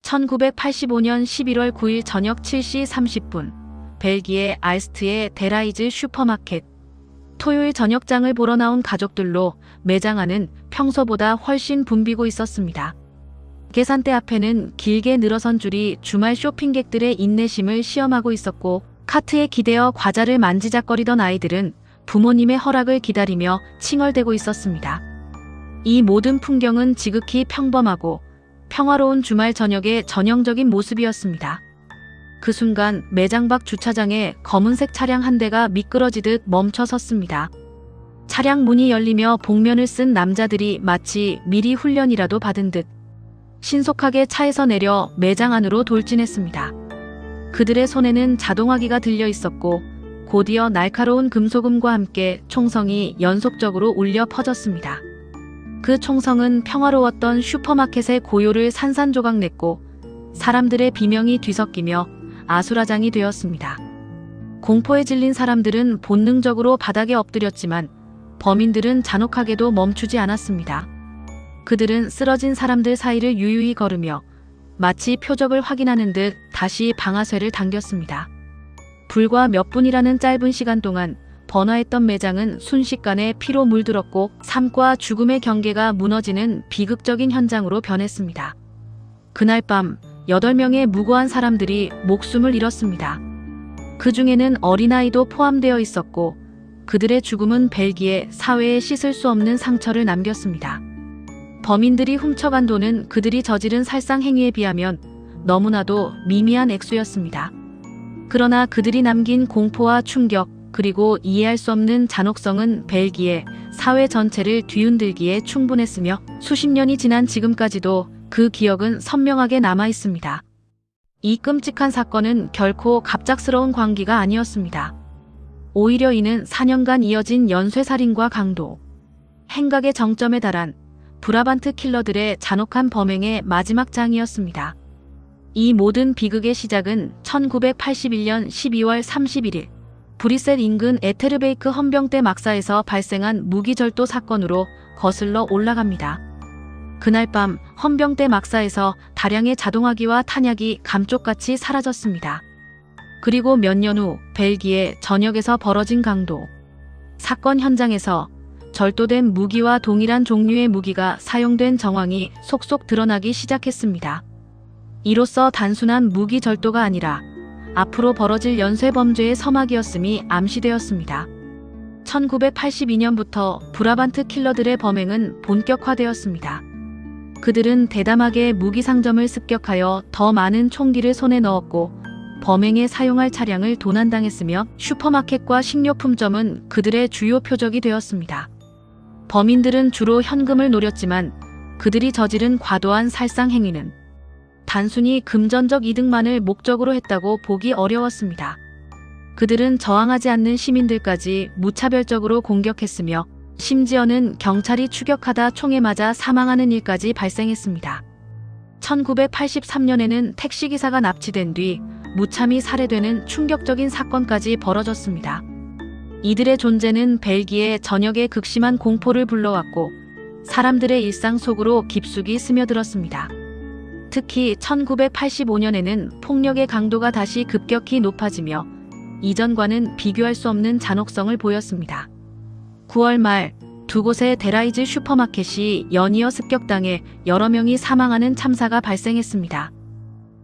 1985년 11월 9일 저녁 7시 30분 벨기에 알스트의 데라이즈 슈퍼마켓. 토요일 저녁장을 보러 나온 가족들로 매장 안은 평소보다 훨씬 붐비고 있었습니다. 계산대 앞에는 길게 늘어선 줄이 주말 쇼핑객들의 인내심을 시험하고 있었고, 카트에 기대어 과자를 만지작거리던 아이들은 부모님의 허락을 기다리며 칭얼대고 있었습니다. 이 모든 풍경은 지극히 평범하고 평화로운 주말 저녁의 전형적인 모습이었습니다. 그 순간 매장 밖 주차장에 검은색 차량 한 대가 미끄러지듯 멈춰 섰습니다. 차량 문이 열리며 복면을 쓴 남자들이 마치 미리 훈련이라도 받은 듯 신속하게 차에서 내려 매장 안으로 돌진했습니다. 그들의 손에는 자동화기가 들려 있었고, 곧이어 날카로운 금속음과 함께 총성이 연속적으로 울려 퍼졌습니다. 그 총성은 평화로웠던 슈퍼마켓의 고요를 산산조각냈고, 사람들의 비명이 뒤섞이며 아수라장이 되었습니다. 공포에 질린 사람들은 본능적으로 바닥에 엎드렸지만 범인들은 잔혹하게도 멈추지 않았습니다. 그들은 쓰러진 사람들 사이를 유유히 걸으며 마치 표적을 확인하는 듯 다시 방아쇠를 당겼습니다. 불과 몇 분이라는 짧은 시간 동안 번화했던 매장은 순식간에 피로 물들었고, 삶과 죽음의 경계가 무너지는 비극적인 현장으로 변했습니다. 그날 밤 8명의 무고한 사람들이 목숨을 잃었습니다. 그 중에는 어린아이도 포함되어 있었고, 그들의 죽음은 벨기에 사회에 씻을 수 없는 상처를 남겼습니다. 범인들이 훔쳐간 돈은 그들이 저지른 살상 행위에 비하면 너무나도 미미한 액수였습니다. 그러나 그들이 남긴 공포와 충격, 그리고 이해할 수 없는 잔혹성은 벨기에 사회 전체를 뒤흔들기에 충분했으며, 수십 년이 지난 지금까지도 그 기억은 선명하게 남아 있습니다. 이 끔찍한 사건은 결코 갑작스러운 광기가 아니었습니다. 오히려 이는 4년간 이어진 연쇄살인과 강도, 행각의 정점에 달한 브라반트 킬러들의 잔혹한 범행의 마지막 장이었습니다. 이 모든 비극의 시작은 1981년 12월 31일 브뤼셀 인근 에테르베이크 헌병대 막사에서 발생한 무기절도 사건으로 거슬러 올라갑니다. 그날 밤 헌병대 막사에서 다량의 자동화기와 탄약이 감쪽같이 사라졌습니다. 그리고 몇 년 후 벨기에 전역에서 벌어진 강도 사건 현장에서 절도된 무기와 동일한 종류의 무기가 사용된 정황이 속속 드러나기 시작했습니다. 이로써 단순한 무기 절도가 아니라 앞으로 벌어질 연쇄범죄의 서막이었음이 암시되었습니다. 1982년부터 브라반트 킬러들의 범행은 본격화되었습니다. 그들은 대담하게 무기 상점을 습격하여 더 많은 총기를 손에 넣었고, 범행에 사용할 차량을 도난당했으며 슈퍼마켓과 식료품점은 그들의 주요 표적이 되었습니다. 범인들은 주로 현금을 노렸지만 그들이 저지른 과도한 살상 행위는 단순히 금전적 이득만을 목적으로 했다고 보기 어려웠습니다. 그들은 저항하지 않는 시민들까지 무차별적으로 공격했으며, 심지어는 경찰이 추격하다 총에 맞아 사망하는 일까지 발생했습니다. 1983년에는 택시기사가 납치된 뒤 무참히 살해되는 충격적인 사건까지 벌어졌습니다. 이들의 존재는 벨기에 전역에 극심한 공포를 불러왔고, 사람들의 일상 속으로 깊숙이 스며들었습니다. 특히 1985년에는 폭력의 강도가 다시 급격히 높아지며 이전과는 비교할 수 없는 잔혹성을 보였습니다. 9월 말 두 곳의 데라이즈 슈퍼마켓이 연이어 습격당해 여러 명이 사망하는 참사가 발생했습니다.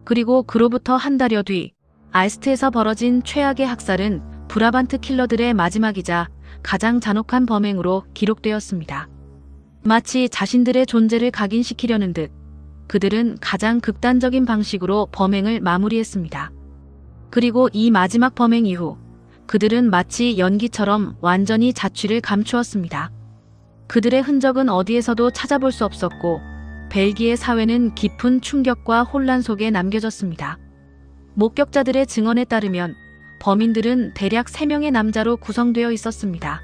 그리고 그로부터 한 달여 뒤 알스트에서 벌어진 최악의 학살은 브라반트 킬러들의 마지막이자 가장 잔혹한 범행으로 기록되었습니다. 마치 자신들의 존재를 각인시키려는 듯 그들은 가장 극단적인 방식으로 범행을 마무리했습니다. 그리고 이 마지막 범행 이후 그들은 마치 연기처럼 완전히 자취를 감추었습니다. 그들의 흔적은 어디에서도 찾아볼 수 없었고, 벨기에 사회는 깊은 충격과 혼란 속에 남겨졌습니다. 목격자들의 증언에 따르면 범인들은 대략 3명의 남자로 구성되어 있었습니다.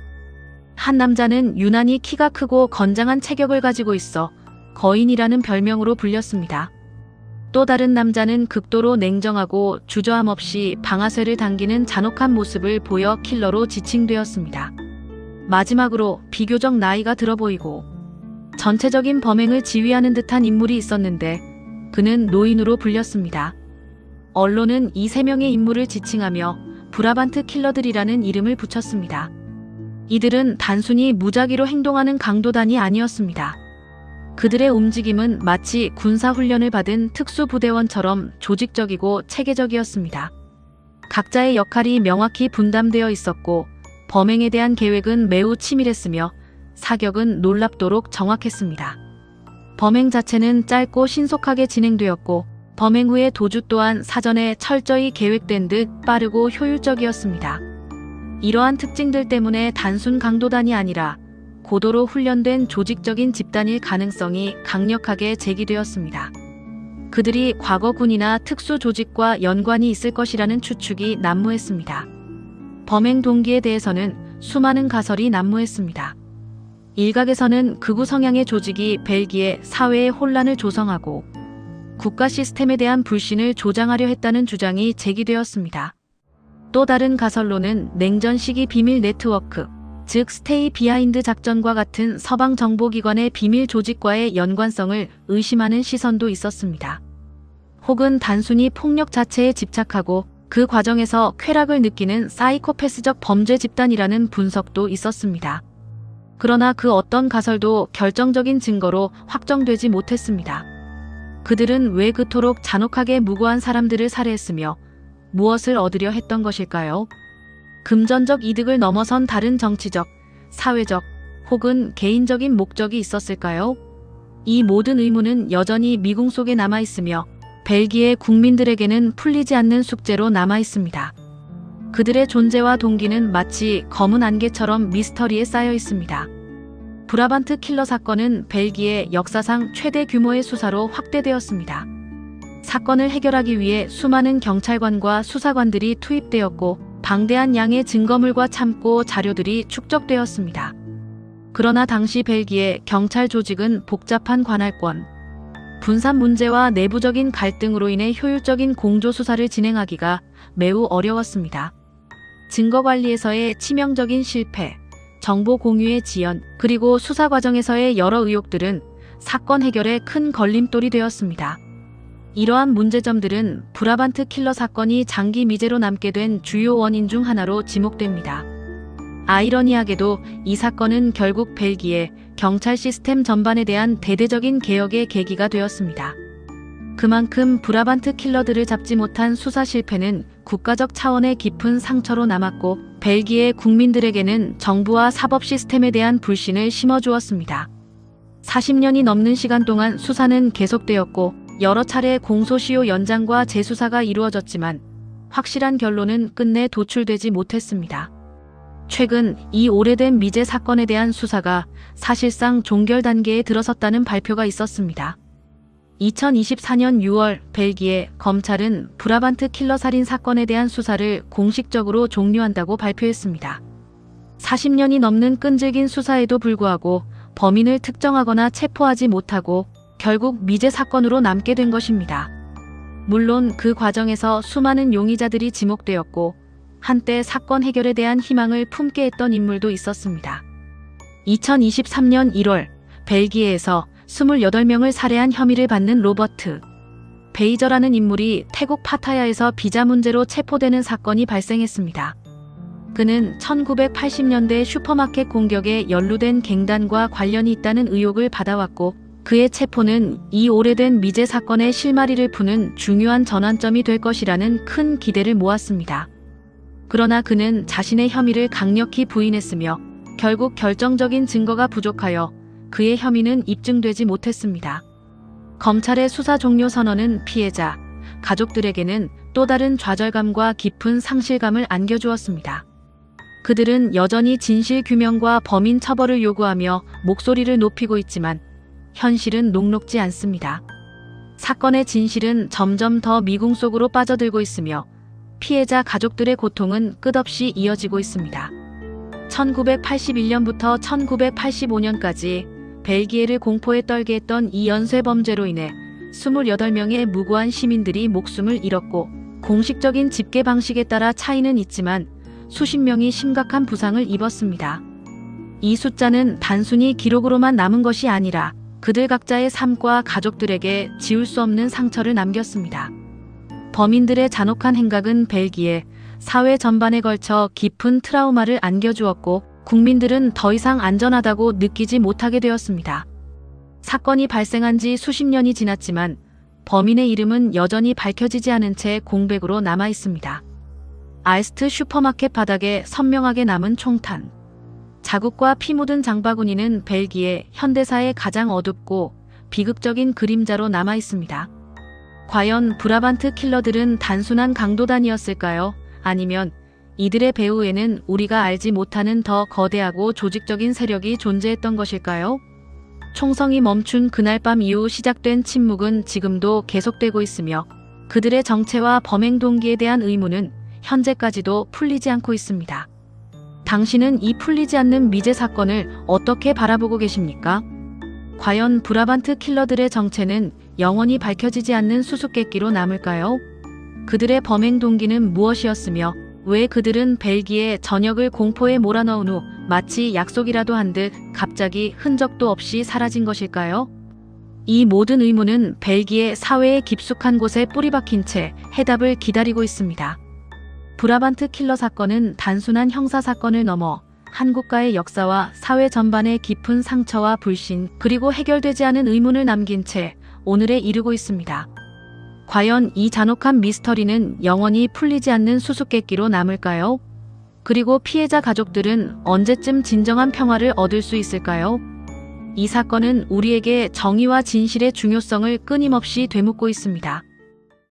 한 남자는 유난히 키가 크고 건장한 체격을 가지고 있어 거인이라는 별명으로 불렸습니다. 또 다른 남자는 극도로 냉정하고 주저함 없이 방아쇠를 당기는 잔혹한 모습을 보여 킬러로 지칭되었습니다. 마지막으로 비교적 나이가 들어 보이고 전체적인 범행을 지휘하는 듯한 인물이 있었는데, 그는 노인으로 불렸습니다. 언론은 이 3명의 인물을 지칭하며 브라반트 킬러들이라는 이름을 붙였습니다. 이들은 단순히 무작위로 행동하는 강도단이 아니었습니다. 그들의 움직임은 마치 군사훈련을 받은 특수부대원처럼 조직적이고 체계적이었습니다. 각자의 역할이 명확히 분담되어 있었고 범행에 대한 계획은 매우 치밀했으며 사격은 놀랍도록 정확했습니다. 범행 자체는 짧고 신속하게 진행되었고 범행 후의 도주 또한 사전에 철저히 계획된 듯 빠르고 효율적이었습니다. 이러한 특징들 때문에 단순 강도단이 아니라 고도로 훈련된 조직적인 집단일 가능성이 강력하게 제기되었습니다. 그들이 과거 군이나 특수 조직과 연관이 있을 것이라는 추측이 난무했습니다. 범행 동기에 대해서는 수많은 가설이 난무했습니다. 일각에서는 극우 성향의 조직이 벨기에 사회의 혼란을 조성하고 국가 시스템에 대한 불신을 조장하려 했다는 주장이 제기되었습니다. 또 다른 가설로는 냉전 시기 비밀 네트워크, 즉 스테이 비하인드 작전과 같은 서방 정보기관의 비밀 조직과의 연관성을 의심하는 시선도 있었습니다. 혹은 단순히 폭력 자체에 집착하고 그 과정에서 쾌락을 느끼는 사이코패스적 범죄 집단이라는 분석도 있었습니다. 그러나 그 어떤 가설도 결정적인 증거로 확정되지 못했습니다. 그들은 왜 그토록 잔혹하게 무고한 사람들을 살해했으며 무엇을 얻으려 했던 것일까요? 금전적 이득을 넘어선 다른 정치적, 사회적 혹은 개인적인 목적이 있었을까요? 이 모든 의문은 여전히 미궁 속에 남아있으며 벨기에 국민들에게는 풀리지 않는 숙제로 남아있습니다. 그들의 존재와 동기는 마치 검은 안개처럼 미스터리에 쌓여 있습니다. 브라반트 킬러 사건은 벨기에 역사상 최대 규모의 수사로 확대되었습니다. 사건을 해결하기 위해 수많은 경찰관과 수사관들이 투입되었고 방대한 양의 증거물과 참고 자료들이 축적되었습니다. 그러나 당시 벨기에 경찰 조직은 복잡한 관할권, 분산 문제와 내부적인 갈등으로 인해 효율적인 공조수사를 진행하기가 매우 어려웠습니다. 증거 관리에서의 치명적인 실패, 정보 공유의 지연, 그리고 수사 과정에서의 여러 의혹들은 사건 해결에 큰 걸림돌이 되었습니다. 이러한 문제점들은 브라반트 킬러 사건이 장기 미제로 남게 된 주요 원인 중 하나로 지목됩니다. 아이러니하게도 이 사건은 결국 벨기에 경찰 시스템 전반에 대한 대대적인 개혁의 계기가 되었습니다. 그만큼 브라반트 킬러들을 잡지 못한 수사 실패는 국가적 차원의 깊은 상처로 남았고 벨기에 국민들에게는 정부와 사법 시스템에 대한 불신을 심어주었습니다. 40년이 넘는 시간 동안 수사는 계속되었고 여러 차례 공소시효 연장과 재수사가 이루어졌지만 확실한 결론은 끝내 도출되지 못했습니다. 최근 이 오래된 미제 사건에 대한 수사가 사실상 종결 단계에 들어섰다는 발표가 있었습니다. 2024년 6월 벨기에 검찰은 브라반트 킬러 살인 사건에 대한 수사를 공식적으로 종료한다고 발표했습니다. 40년이 넘는 끈질긴 수사에도 불구하고 범인을 특정하거나 체포하지 못하고 결국 미제 사건으로 남게 된 것입니다. 물론 그 과정에서 수많은 용의자들이 지목되었고 한때 사건 해결에 대한 희망을 품게 했던 인물도 있었습니다. 2023년 1월 벨기에에서 28명을 살해한 혐의를 받는 로버트 베이저라는 인물이 태국 파타야에서 비자 문제로 체포되는 사건이 발생했습니다. 그는 1980년대 슈퍼마켓 공격에 연루된 갱단과 관련이 있다는 의혹을 받아왔고 그의 체포는 이 오래된 미제 사건의 실마리를 푸는 중요한 전환점이 될 것이라는 큰 기대를 모았습니다. 그러나 그는 자신의 혐의를 강력히 부인했으며 결국 결정적인 증거가 부족하여 그의 혐의는 입증되지 못했습니다. 검찰의 수사 종료 선언은 피해자, 가족들에게는 또 다른 좌절감과 깊은 상실감을 안겨주었습니다. 그들은 여전히 진실 규명과 범인 처벌을 요구하며 목소리를 높이고 있지만 현실은 녹록지 않습니다. 사건의 진실은 점점 더 미궁 속으로 빠져들고 있으며 피해자 가족들의 고통은 끝없이 이어지고 있습니다. 1981년부터 1985년까지 벨기에를 공포에 떨게 했던 이 연쇄 범죄로 인해 28명의 무고한 시민들이 목숨을 잃었고 공식적인 집계 방식에 따라 차이는 있지만 수십 명이 심각한 부상을 입었습니다. 이 숫자는 단순히 기록으로만 남은 것이 아니라 그들 각자의 삶과 가족들에게 지울 수 없는 상처를 남겼습니다. 범인들의 잔혹한 행각은 벨기에 사회 전반에 걸쳐 깊은 트라우마를 안겨주었고 국민들은 더 이상 안전하다고 느끼지 못하게 되었습니다. 사건이 발생한 지 수십 년이 지났지만 범인의 이름은 여전히 밝혀지지 않은 채 공백으로 남아 있습니다. 알스트 슈퍼마켓 바닥에 선명하게 남은 총탄. 자국과 피 묻은 장바구니는 벨기에 현대사의 가장 어둡고 비극적인 그림자로 남아 있습니다. 과연 브라반트 킬러들은 단순한 강도단이었을까요? 아니면 이들의 배후에는 우리가 알지 못하는 더 거대하고 조직적인 세력이 존재했던 것일까요? 총성이 멈춘 그날 밤 이후 시작된 침묵은 지금도 계속되고 있으며 그들의 정체와 범행 동기에 대한 의문은 현재까지도 풀리지 않고 있습니다. 당신은 이 풀리지 않는 미제 사건을 어떻게 바라보고 계십니까? 과연 브라반트 킬러들의 정체는 영원히 밝혀지지 않는 수수께끼로 남을까요? 그들의 범행 동기는 무엇이었으며 왜 그들은 벨기에 전역을 공포에 몰아넣은 후 마치 약속이라도 한 듯 갑자기 흔적도 없이 사라진 것일까요? 이 모든 의문은 벨기에 사회의 깊숙한 곳에 뿌리박힌 채 해답을 기다리고 있습니다. 브라반트 킬러 사건은 단순한 형사 사건을 넘어 한 국가의 역사와 사회 전반의 깊은 상처와 불신 그리고 해결되지 않은 의문을 남긴 채 오늘에 이르고 있습니다. 과연 이 잔혹한 미스터리는 영원히 풀리지 않는 수수께끼로 남을까요? 그리고 피해자 가족들은 언제쯤 진정한 평화를 얻을 수 있을까요? 이 사건은 우리에게 정의와 진실의 중요성을 끊임없이 되묻고 있습니다.